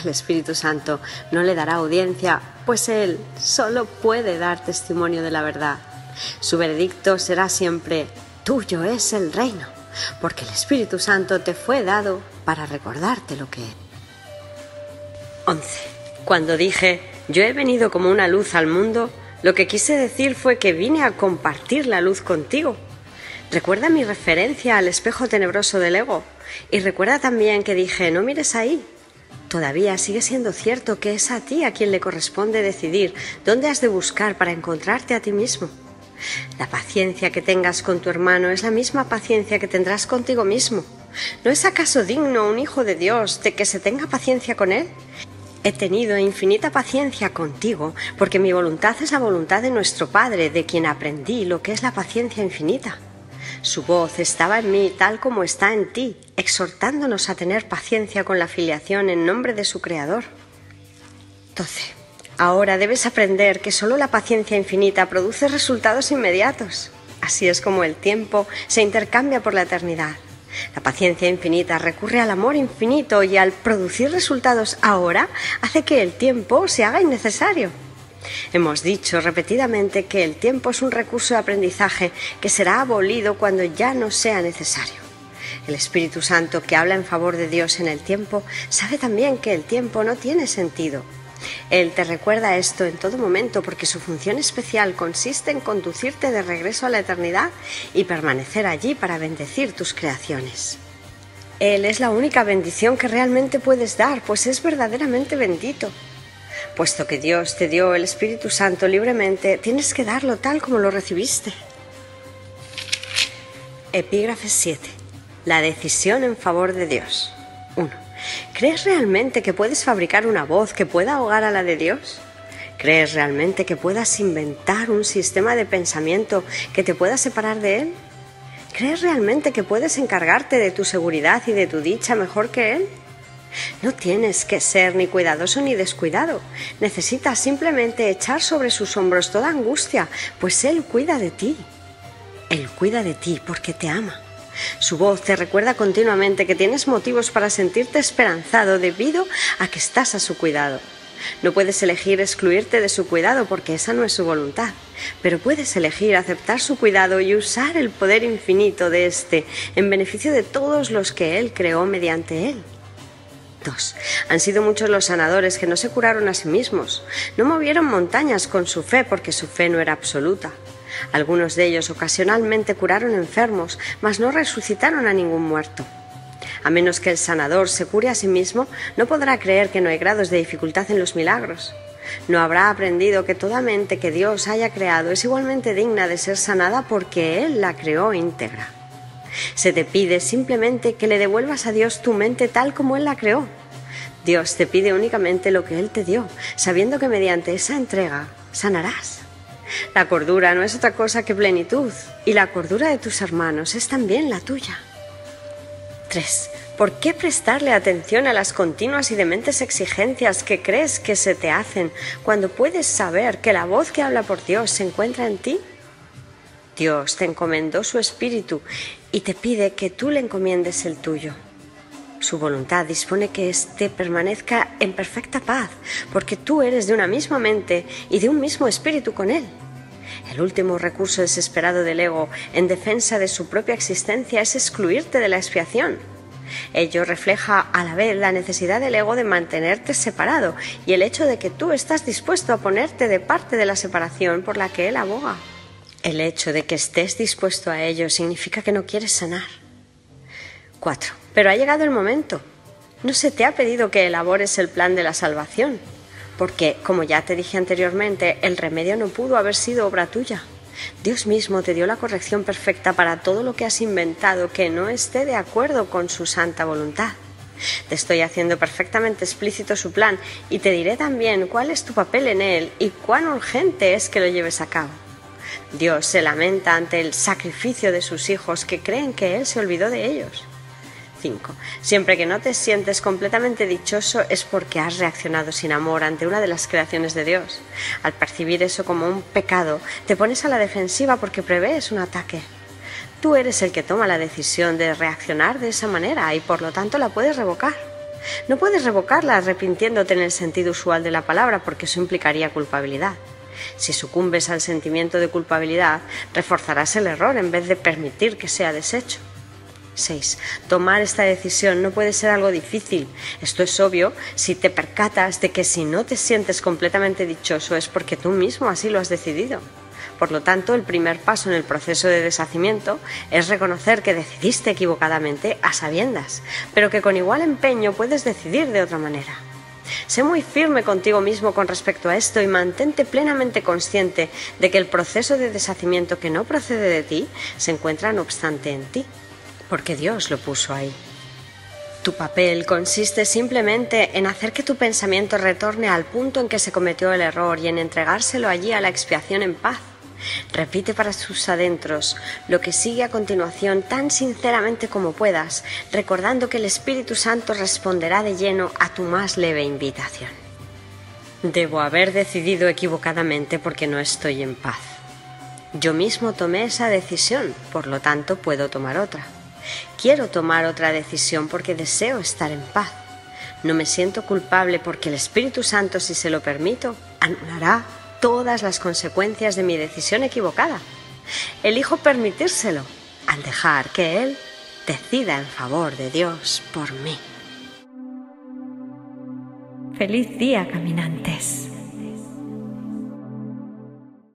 El Espíritu Santo no le dará audiencia, pues Él solo puede dar testimonio de la verdad. Su veredicto será siempre: tuyo es el reino, porque el Espíritu Santo te fue dado para recordarte lo que es. 11. Cuando dije, yo he venido como una luz al mundo, lo que quise decir fue que vine a compartir la luz contigo. Recuerda mi referencia al espejo tenebroso del ego, y recuerda también que dije, no mires ahí. Todavía sigue siendo cierto que es a ti a quien le corresponde decidir dónde has de buscar para encontrarte a ti mismo. La paciencia que tengas con tu hermano es la misma paciencia que tendrás contigo mismo. ¿No es acaso digno un hijo de Dios de que se tenga paciencia con él? He tenido infinita paciencia contigo, porque mi voluntad es la voluntad de nuestro Padre, de quien aprendí lo que es la paciencia infinita. Su voz estaba en mí tal como está en ti, exhortándonos a tener paciencia con la filiación en nombre de su Creador. 12. Ahora debes aprender que solo la paciencia infinita produce resultados inmediatos. Así es como el tiempo se intercambia por la eternidad. La paciencia infinita recurre al amor infinito y al producir resultados ahora hace que el tiempo se haga innecesario. Hemos dicho repetidamente que el tiempo es un recurso de aprendizaje que será abolido cuando ya no sea necesario. El Espíritu Santo, que habla en favor de Dios en el tiempo, sabe también que el tiempo no tiene sentido. Él te recuerda esto en todo momento porque su función especial consiste en conducirte de regreso a la eternidad y permanecer allí para bendecir tus creaciones. Él es la única bendición que realmente puedes dar, pues es verdaderamente bendito. Puesto que Dios te dio el Espíritu Santo libremente, tienes que darlo tal como lo recibiste. Epígrafe 7. La decisión en favor de Dios. 1. ¿Crees realmente que puedes fabricar una voz que pueda ahogar a la de Dios? ¿Crees realmente que puedas inventar un sistema de pensamiento que te pueda separar de Él? ¿Crees realmente que puedes encargarte de tu seguridad y de tu dicha mejor que Él? No tienes que ser ni cuidadoso ni descuidado. Necesitas simplemente echar sobre sus hombros toda angustia, pues Él cuida de ti. Él cuida de ti porque te ama. Su voz te recuerda continuamente que tienes motivos para sentirte esperanzado debido a que estás a su cuidado. No puedes elegir excluirte de su cuidado porque esa no es su voluntad, pero puedes elegir aceptar su cuidado y usar el poder infinito de éste en beneficio de todos los que Él creó mediante Él. 2. Han sido muchos los sanadores que no se curaron a sí mismos. No movieron montañas con su fe porque su fe no era absoluta. Algunos de ellos ocasionalmente curaron enfermos, mas no resucitaron a ningún muerto. A menos que el sanador se cure a sí mismo, no podrá creer que no hay grados de dificultad en los milagros. No habrá aprendido que toda mente que Dios haya creado es igualmente digna de ser sanada porque Él la creó íntegra. Se te pide simplemente que le devuelvas a Dios tu mente tal como Él la creó. Dios te pide únicamente lo que Él te dio, sabiendo que mediante esa entrega sanarás. La cordura no es otra cosa que plenitud, y la cordura de tus hermanos es también la tuya. 3. ¿Por qué prestarle atención a las continuas y dementes exigencias que crees que se te hacen cuando puedes saber que la voz que habla por Dios se encuentra en ti? Dios te encomendó su espíritu y te pide que tú le encomiendes el tuyo. Su voluntad dispone que éste permanezca en perfecta paz, porque tú eres de una misma mente y de un mismo espíritu con Él. El último recurso desesperado del ego en defensa de su propia existencia es excluirte de la expiación. Ello refleja a la vez la necesidad del ego de mantenerte separado y el hecho de que tú estás dispuesto a ponerte de parte de la separación por la que él aboga. El hecho de que estés dispuesto a ello significa que no quieres sanar. 4. Pero ha llegado el momento. No se te ha pedido que elabores el plan de la salvación, porque, como ya te dije anteriormente, el remedio no pudo haber sido obra tuya. Dios mismo te dio la corrección perfecta para todo lo que has inventado que no esté de acuerdo con su santa voluntad. Te estoy haciendo perfectamente explícito su plan y te diré también cuál es tu papel en él y cuán urgente es que lo lleves a cabo. Dios se lamenta ante el sacrificio de sus hijos que creen que Él se olvidó de ellos. 5. Siempre que no te sientes completamente dichoso es porque has reaccionado sin amor ante una de las creaciones de Dios. Al percibir eso como un pecado, te pones a la defensiva porque prevés un ataque. Tú eres el que toma la decisión de reaccionar de esa manera y por lo tanto la puedes revocar. No puedes revocarla arrepintiéndote en el sentido usual de la palabra porque eso implicaría culpabilidad. Si sucumbes al sentimiento de culpabilidad, reforzarás el error en vez de permitir que sea deshecho. 6. Tomar esta decisión no puede ser algo difícil. Esto es obvio si te percatas de que si no te sientes completamente dichoso es porque tú mismo así lo has decidido. Por lo tanto, el primer paso en el proceso de deshacimiento es reconocer que decidiste equivocadamente a sabiendas, pero que con igual empeño puedes decidir de otra manera. Sé muy firme contigo mismo con respecto a esto y mantente plenamente consciente de que el proceso de deshacimiento que no procede de ti se encuentra no obstante en ti, porque Dios lo puso ahí. Tu papel consiste simplemente en hacer que tu pensamiento retorne al punto en que se cometió el error y en entregárselo allí a la expiación en paz. Repite para sus adentros lo que sigue a continuación tan sinceramente como puedas, recordando que el Espíritu Santo responderá de lleno a tu más leve invitación. Debo haber decidido equivocadamente porque no estoy en paz. Yo mismo tomé esa decisión, por lo tanto puedo tomar otra. Quiero tomar otra decisión porque deseo estar en paz. No me siento culpable porque el Espíritu Santo, si se lo permito, anulará todas las consecuencias de mi decisión equivocada. Elijo permitírselo al dejar que Él decida en favor de Dios por mí. ¡Feliz día, caminantes!